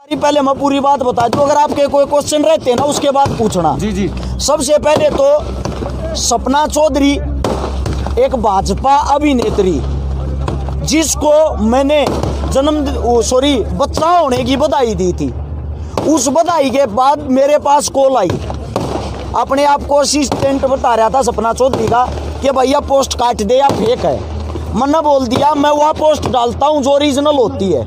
पहले मैं पूरी बात बता दूं, अगर आपके कोई क्वेश्चन रहते ना उसके बाद पूछना। जी जी। सबसे पहले तो सपना चौधरी एक भाजपा अभिनेत्री, जिसको मैंने बच्चा होने की बधाई दी थी, उस बधाई के बाद मेरे पास कॉल आई, अपने आप को असिस्टेंट बता रहा था सपना चौधरी का कि भैया पोस्ट काट दे या फेक है। मैंने बोल दिया मैं वह पोस्ट डालता हूँ जो ओरिजिनल होती है,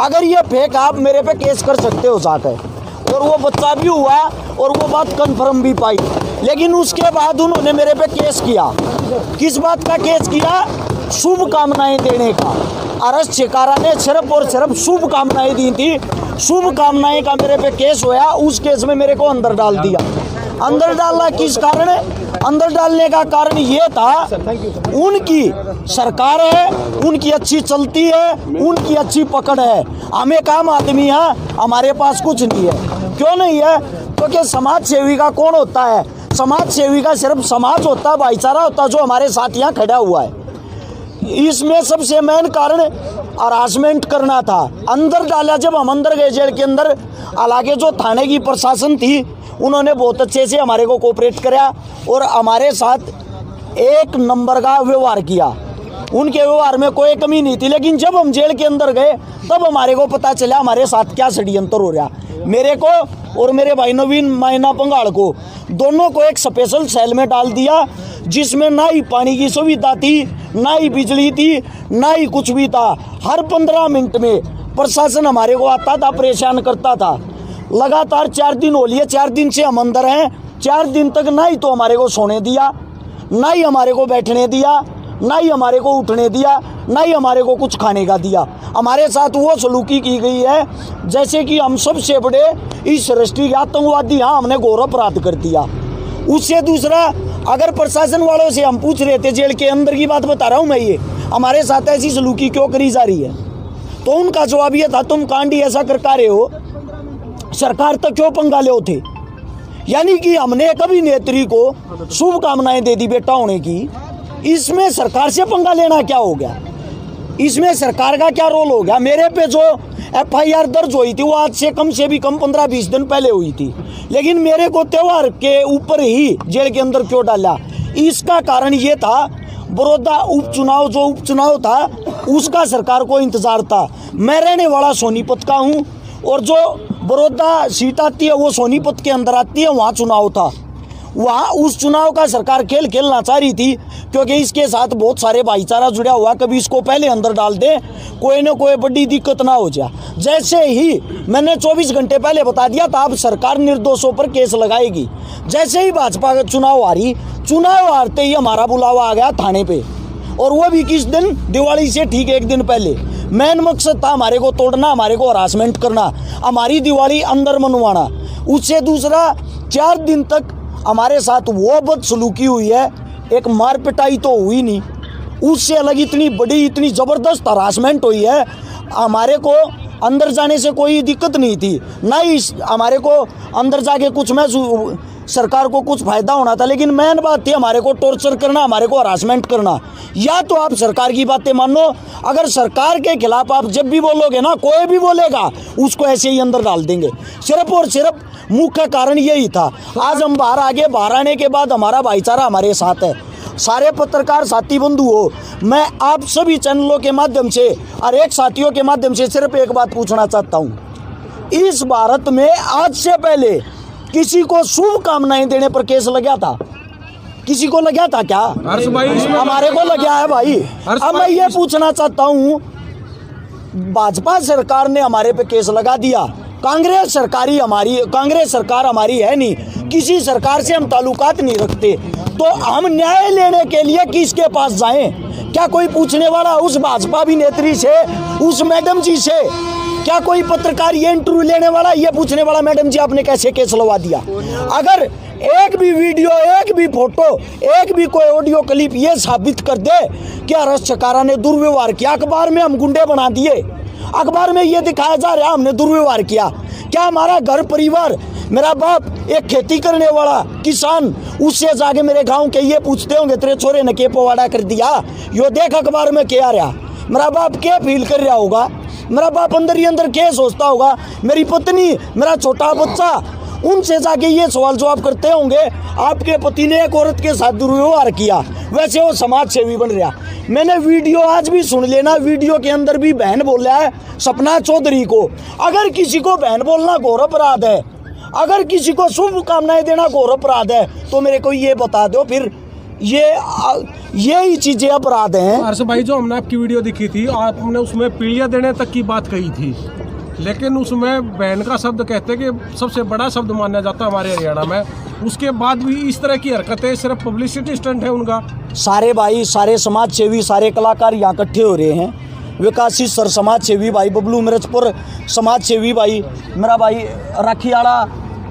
अगर ये फेक आप मेरे पे केस कर सकते हो जाकर। और वो बच्चा भी हुआ और वो बात कंफर्म भी पाई। लेकिन उसके बाद उन्होंने मेरे पे केस किया। किस बात का केस किया? शुभकामनाएं देने का। अरस शिकारा ने सिर्फ और सिर्फ शुभकामनाएं दी थी, शुभकामनाएं का मेरे पे केस हुआ। उस केस में मेरे को अंदर डाल दिया। अंदर डालना किस कारण? अंदर डालने का कारण ये था, उनकी सरकार है, उनकी अच्छी चलती है, उनकी अच्छी पकड़ है, हमें काम आदमी है, हमारे पास कुछ नहीं है। क्यों नहीं है? क्योंकि समाज सेवी का कौन होता है? समाज सेवी का सिर्फ समाज होता है, भाईचारा होता है, जो हमारे साथ यहाँ खड़ा हुआ है। इसमें सबसे मेन कारण हरासमेंट करना था। अंदर डाला, जब हम अंदर गए जेल के अंदर, हालांकि जो थाने की प्रशासन थी उन्होंने बहुत अच्छे से हमारे को कोऑपरेट किया और हमारे साथ एक नंबर का व्यवहार किया। उनके व्यवहार में कोई कमी नहीं थी। लेकिन जब हम जेल के अंदर गए तब हमारे को पता चला हमारे साथ क्या षड्यंत्र हो रहा। मेरे को और मेरे भाई नवीन मायना पंगाड़ को, दोनों को एक स्पेशल सेल में डाल दिया, जिसमें ना ही पानी की सुविधा थी, ना ही बिजली थी, ना ही कुछ भी था। हर 15 मिनट में प्रशासन हमारे को आता था, परेशान करता था। लगातार 4 दिन हो लिए, 4 दिन से हम अंदर हैं। 4 दिन तक ना ही तो हमारे को सोने दिया, ना ही हमारे को बैठने दिया, ना ही हमारे को उठने दिया, ना ही हमारे को कुछ खाने का दिया। हमारे साथ वो सलूकी की गई है जैसे कि हम सबसे बड़े इस राष्ट्रीय आतंकवादी, हाँ हमने घोर अपराध कर दिया। उससे दूसरा, अगर प्रशासन वालों से हम पूछ रहे थे, जेल के अंदर की बात बता रहा हूँ मैं, ये हमारे साथ ऐसी सलूकी क्यों करी जा रही है, तो उनका जवाब ये था, तुम कांडी ऐसा करता रहे हो, सरकार तक क्यों पंगा ले थे। यानी कि हमने एक अभिनेत्री को शुभकामनाएं दे दी बेटा होने की, इसमें सरकार से पंगा लेना क्या हो गया? इसमें सरकार का क्या रोल हो गया? मेरे पे जो FIR दर्ज हुई थी वो आज से कम 15-20 दिन पहले हुई थी, लेकिन मेरे को त्योहार के ऊपर ही जेल के अंदर क्यों डाला? इसका कारण ये था, बड़ौदा उपचुनाव जो उपचुनाव था उसका सरकार को इंतजार था। मैं रहने वाला सोनीपत का हूँ और जो बड़ौदा सीट आती है वो सोनीपत के अंदर आती है, वहाँ चुनाव था। वहाँ उस चुनाव का सरकार खेल खेलना चाह रही थी, क्योंकि इसके साथ बहुत सारे भाईचारा जुड़ा हुआ, कभी इसको पहले अंदर डाल दे, कोई ना कोई बड़ी दिक्कत ना हो जाए। जैसे ही मैंने 24 घंटे पहले बता दिया था अब सरकार निर्दोषों पर केस लगाएगी। जैसे ही भाजपा का चुनाव हारी, चुनाव हारते ही हमारा बुलावा आ गया थाने पे, और वो भी किस दिन? दिवाली से ठीक 1 दिन पहले। मेन मकसद था हमारे को तोड़ना, हमारे को हरासमेंट करना, हमारी दिवाली अंदर मनवाना। उससे दूसरा, 4 दिन तक हमारे साथ वो बदसलूकी हुई है, एक मार पिटाई तो हुई नहीं, उससे अलग इतनी बड़ी, इतनी ज़बरदस्त हरासमेंट हुई है। हमारे को अंदर जाने से कोई दिक्कत नहीं थी, ना ही हमारे को अंदर जाके कुछ में सरकार को कुछ फ़ायदा होना था, लेकिन मेन बात थी हमारे को टॉर्चर करना, हमारे को हरासमेंट करना। या तो आप सरकार की बातें मानो, अगर सरकार के खिलाफ आप जब भी बोलोगे ना, कोई भी बोलेगा उसको ऐसे ही अंदर डाल देंगे। सिर्फ और सिर्फ मुख्य कारण यही था। आज हम बाहर आ गए, बाहर आने के बाद हमारा भाईचारा हमारे साथ है। सारे पत्रकार साथी बंधु हो, मैं आप सभी चैनलों के माध्यम से और एक साथियों के माध्यम से सिर्फ एक बात पूछना चाहता हूँ, इस भारत में आज से पहले किसी को शुभकामनाएं देने पर केस लगा था? किसी को लगा था क्या? हमारे को लगा है भाई। अब मैं ये पूछना चाहता हूँ, भाजपा सरकार ने हमारे पे केस लगा दिया, कांग्रेस सरकार हमारी है नहीं, किसी सरकार से हम ताल्लुकात नहीं रखते, तो हम न्याय लेने के लिए किसके पास जाएं? क्या कोई पूछने वाला उस भाजपा अभिनेत्री से, उस मैडम जी से? क्या कोई पत्रकार ये इंटरव्यू लेने वाला, ये पूछने वाला, मैडम जी आपने कैसे केस लगा दिया? अगर एक भी वीडियो, एक भी फोटो, एक भी कोई ऑडियो क्लिप ये साबित कर दे कि अरस शिकारा ने दुर्व्यवहार किया, अखबार में हम गुंडे बना दिए, अखबार में ये दिखाया जा रहा है हमने दुर्व्यवहार किया, क्या हमारा घर परिवार, मेरा बाप एक खेती करने वाला किसान, उससे जाके मेरे गांव के ये पूछते होंगे तेरे छोरे ने के पवाड़ा कर दिया, यो देख अखबार में क्या आ रहा, मेरा बाप क्या फील कर रहा होगा? मेरा बाप अंदर ही अंदर क्या सोचता होगा, मेरी पत्नी, मेरा छोटा बच्चा, उनसे जाके ये सवाल जवाब करते होंगे आपके पति ने एक औरत के साथ दुर्व्यवहार किया, वैसे वो समाज सेवी बन रहा। मैंने वीडियो आज भी सुन लेना, वीडियो के अंदर भी बहन बोल रहा है सपना चौधरी को। अगर किसी को बहन बोलना घोर अपराध है, अगर किसी को शुभकामनाएं देना घोर अपराध है, तो मेरे को ये बता दो फिर यही चीजें अपराध हैं। हर्ष भाई, जो हमने आपकी वीडियो देखी थी, आपने उसमें पीढ़ियां देने तक की बात कही थी, लेकिन उसमें बहन का शब्द कहते कि सबसे बड़ा शब्द माना जाता है हमारे हरियाणा में। उसके बाद भी इस तरह की हरकतें सिर्फ पब्लिसिटी स्टंट है उनका। सारे भाई, सारे समाज सेवी, सारे कलाकार यहाँ इकट्ठे हो रहे हैं। विकासी सर समाज सेवी भाई, बबलू मिर्चपुर समाज सेवी भाई, मेरा भाई राखीवाड़ा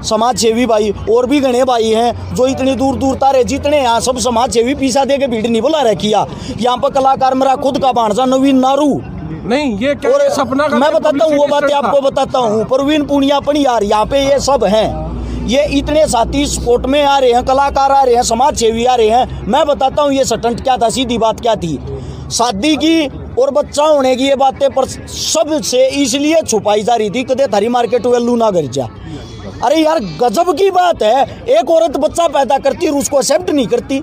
समाज सेवी भाई, और भी घने भाई हैं जो इतनी दूर दूर तारे, जितने यहाँ सब समाज सेवी पीछा दे के भीड़ नहीं बुला रखी। यहाँ पर कलाकार मेरा खुद का भांजा नवीन नारू नहीं, ये क्या और सपना का, मैं बताता हूँ वो बातें आपको बताता हूँ। प्रवीण पुनिया यार, यहाँ पे ये सब हैं, ये इतने साथी स्पोर्ट में आ रहे हैं, कलाकार आ रहे हैं, समाज सेवी आ रहे हैं। मैं बताता हूँ ये स्टंट क्या था, सीधी बात क्या थी। शादी की और बच्चा होने की ये बातें पर सबसे इसलिए छुपाई जा रही थी कदे थारी मार्केट वैल्यू ना कर जा। अरे यार गजब की बात है, एक औरत बच्चा पैदा करती और उसको एक्सेप्ट नहीं करती।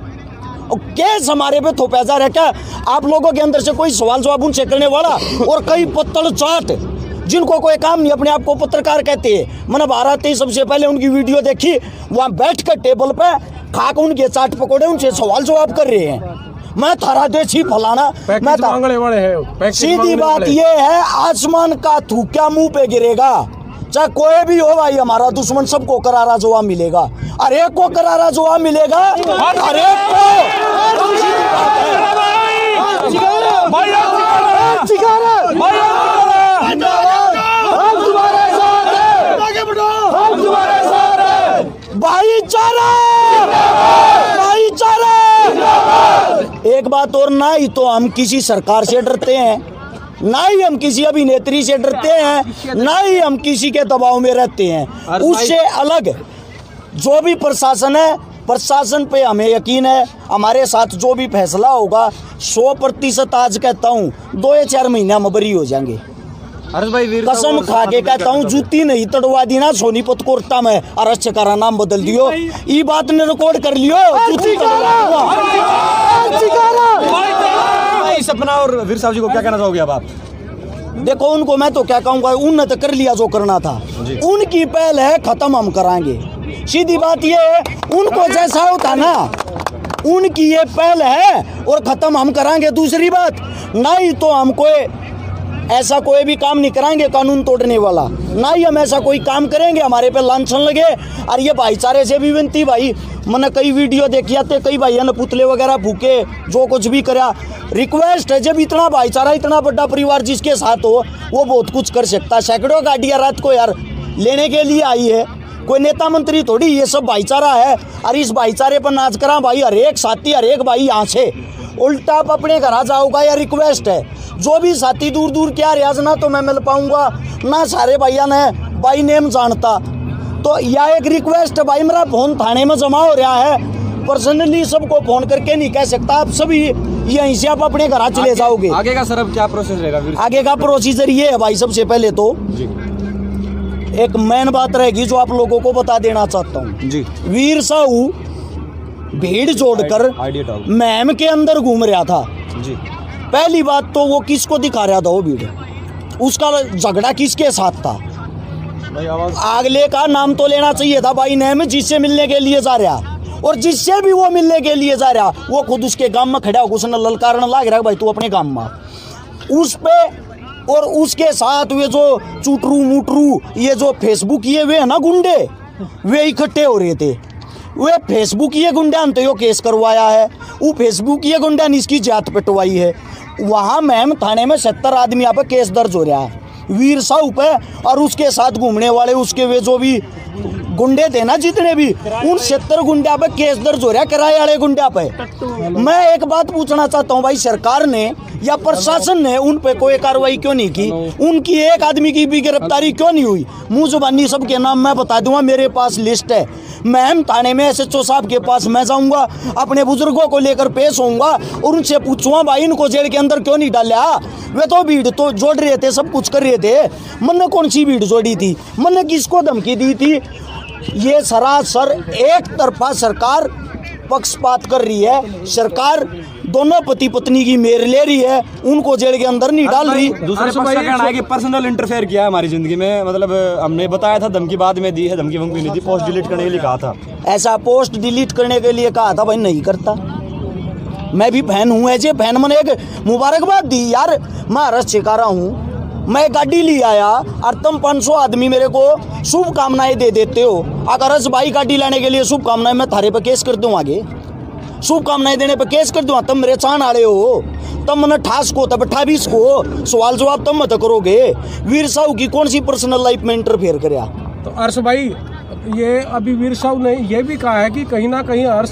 केस हमारे पे थोपा जा रहा है क्या? आप लोगों के अंदर से कोई सवाल जवाब उनसे करने वाला, और कई पत्तल चाट जिनको कोई काम नहीं, अपने आप को पत्रकार कहते हैं। मैंने भारत ही सबसे पहले उनकी वीडियो देखी, वहाँ बैठ कर टेबल पे खाक उनके चाट पकौड़े उनसे सवाल जवाब कर रहे हैं। मैं थारा देसी फलाना, मैं सीधी बात ये है, आसमान का थूका मुंह पे गिरेगा, चाहे कोई भी हो भाई, हमारा दुश्मन सबको करारा जवाब मिलेगा, हर एक को करारा जवाब मिलेगा, हर एक को। भाईचारा, भाईचारा। एक बात और, ना ही तो हम किसी सरकार से डरते हैं, ना ही हम किसी अभिनेत्री से डरते हैं, ना ही हम किसी के दबाव में रहते हैं। उससे अलग जो भी प्रशासन है, प्रशासन पे हमें यकीन है, हमारे साथ जो भी फैसला होगा 100% आज कहता हूँ 2 या 4 महीना में बरी हो जाएंगे। कसम खा के कहता हूँ, जूती नहीं तड़वा दी ना सोनीपत कोर्टा में, अरेस्ट करा नाम बदल दियो, ये बात ने रिकॉर्ड कर लियो। सपना और वीर साहब जी को क्या कहना चाहोगे अब आप? देखो उनको मैं तो क्या कहूँगा, उनने तो कर लिया जो करना था, उनकी पहल है, खत्म हम कराएंगे। सीधी बात ये है, उनको जैसा होता ना, उनकी ये पहल है और खत्म हम कराएंगे। दूसरी बात, ना ही तो हम कोई ऐसा कोई भी काम नहीं कराएंगे कानून तोड़ने वाला, ना ही हम ऐसा कोई काम करेंगे हमारे पे लांछन लगे। और ये भाईचारे से भी विनती भाई, मैंने कई वीडियो देखी आते, कई भाइयों ने पुतले वगैरह फूके, जो कुछ भी करा, रिक्वेस्ट है, जब इतना भाईचारा, इतना बड़ा परिवार जिसके साथ हो, वो बहुत कुछ कर सकता है। सैकड़ों गाड़ियाँ रात को यार लेने के लिए आई है, कोई नेता मंत्री थोड़ी, ये सब भाईचारा है। और इस भाईचारे पर नाच करा भाई, हर एक साथी, हर एक भाई यहाँ से उल्टा आप अपने घर आ जाओगा। या रिक्वेस्ट है, जो भी साथी दूर दूर क्या रियाज ना तो मैं मिल पाऊंगा ना, सारे भैया ने भाई नेम जानता, तो यह एक रिक्वेस्ट है भाई, मेरा फोन थाने में जमा हो रहा है, पर्सनली सबको फोन करके नहीं कह सकता, आप सभी यहीं से आप अपने घर चले जाओगे। आगे का सर अब क्या प्रोसेस रहेगा? आगे का प्रोसीजर ये है भाई, सबसे पहले तो एक मेन बात रहेगी जो आप लोगों को बता देना चाहता हूँ जी। वीर साहू भीड़ जोड़कर मैम के अंदर घूम रहा था जी। पहली बात तो वो किसको दिखा रहा था, वो भीड़, उसका झगड़ा किसके साथ था? अगले का नाम तो लेना चाहिए था भाई नेम, जिससे मिलने के लिए जा रहा, और जिससे भी वो मिलने के लिए जा रहा, वो खुद उसके गांव में खड़ा होकर उसने ललकारने लग रहा है भाई तू अपने गांव में, उस पे। और उसके साथ वे जो चूटरू मुटरू, ये जो फेसबुक ये वे है ना गुंडे, वे इकट्ठे हो रहे थे। वे फेसबुक ये गुंडा ने तो यो केस करवाया है, वो फेसबुक ये गुंडा ने इसकी जात पिटवाई है। वहाँ मैम थाने में 70 आदमी यहाँ पे केस दर्ज हो रहा है वीर साहू पे, और उसके साथ घूमने वाले उसके वे जो भी गुंडे थे ना, जितने भी, उन 70 गुंडा पे केस दर्ज हो रहा है, किराए वाले गुंडा पे। मैं एक बात पूछना चाहता हूँ भाई, सरकार ने या प्रशासन ने उन पे कोई कार्रवाई क्यों नहीं की? उनकी एक आदमी की भी गिरफ्तारी क्यों नहीं हुई? मुंह जुबानी सबके नाम मैं बता दूंगा, मेरे पास लिस्ट है। मैं थाने में SHO साहब के पास मैं जाऊंगा, अपने बुजुर्गों को लेकर पेश होऊंगा और उनसे पूछूंगा भाई इनको जेल के अंदर क्यों नहीं डाला। वे तो भीड़ तो जोड़ रहे थे, सब कुछ कर रहे थे, मन ने कौन सी भीड़ जोड़ी थी, मन ने किसको धमकी दी थी। ये सरासर एक तरफा सरकार पक्षपात कर रही है। सरकार दोनों पति पत्नी की मेर ले रही है, उनको जेल के अंदर नहीं डाल रही। दूसरे पक्ष का कहना है कि पर्सनल इंटरफेयर किया है हमारी जिंदगी में, मतलब हमने बताया था, धमकी बाद में दी है, धमकी वमकी नहीं दी, पोस्ट डिलीट करने के लिए कहा था। ऐसा पोस्ट डिलीट करने के लिए कहा था, भाई नहीं करता। मैं भी फैन हूँ, ऐसे फैन मैंने एक मुबारकबाद दी यार, महाराष्ट्र से रहा हूँ, मैं गाड़ी ले आया और तुम 500 आदमी मेरे को शुभकामनाएं दे देते हो। अगर इस भाई गाड़ी लाने के लिए शुभकामनाएं, मैं थारे पे केस कर दूँ, आगे शुभकामनाएं देने पे केस कर दूँ। तुम मेरे चाहने वाले हो, तुम मैंने ठास को तब 28 को सवाल जवाब तुम मत करोगे। वीर साहू की कौन सी पर्सनल लाइफ में इंटरफेयर कराया। तो अर्श भाई, ये अभी वीर साहू ने ये भी कहा है कि कहीं ना कहीं अर्श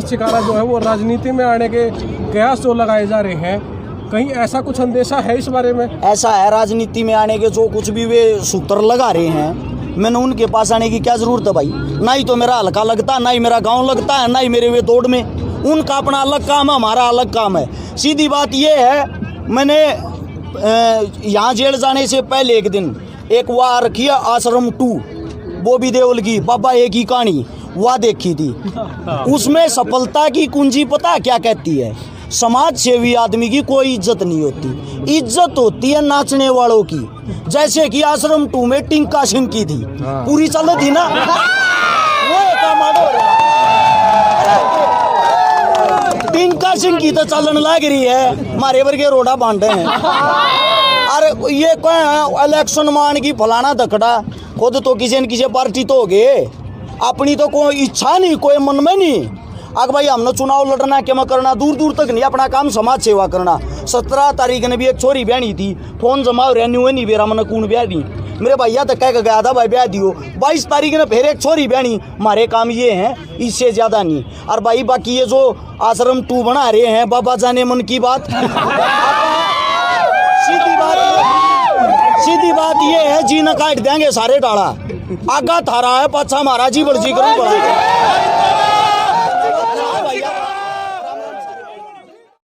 शिकारा जो है वो राजनीति में आने के कयास जो लगाए जा रहे हैं, कहीं ऐसा कुछ अंदेशा है इस बारे में? ऐसा है, राजनीति में आने के जो कुछ भी वे सूत्र लगा रहे हैं, मैंने उनके पास आने की क्या जरूरत है भाई। ना ही तो मेरा हल्का लगता, ना ही मेरा गांव लगता है, ना ही मेरे वे दौड़ में। उनका अपना अलग काम है, हमारा अलग काम है। सीधी बात ये है, मैंने यहाँ जेल जाने से पहले एक दिन एक वह रखी है आश्रम 2 बॉबी देओल की, बाबा एक ही कहानी वह देखी थी। उसमें सफलता की कुंजी पता क्या कहती है? समाज सेवी आदमी की कोई इज्जत नहीं होती, इज्जत होती है नाचने वालों की। जैसे कि आश्रम 2 में टिंका सिंह की थी, पूरी चल थी ना, वो काम टिंका सिंह की तो चलन लग रही है, हमारे वर्गे रोड़ा बांटे हैं। अरे ये कोई इलेक्शन मान की फलाना धकड़ा, खुद तो किसी न किसी पार्टी तो हो गए, अपनी तो कोई इच्छा नहीं, कोई मन में नहीं। अगर भाई हमने चुनाव लड़ना क्या मैं करना, दूर दूर तक नहीं, अपना काम समाज सेवा करना। 17 तारीख ने भी एक छोरी ब्यानी थी, फोन जमा रेन्यू नहीं बेरा मैंने कौन ब्याह दी, मेरे भैया तक कह गया था भाई ब्याह दियो। 22 तारीख ने फिर एक छोरी ब्यानी। हमारे काम ये हैं, इससे ज़्यादा नहीं। और भाई बाकी ये जो आश्रम 2 बना रहे हैं, बाबा जाने मन की बात। सीधी बात ये है, जी न काट देंगे सारे डाला, आगा थारा है पाछा महाराज जी बड़जी करूँ।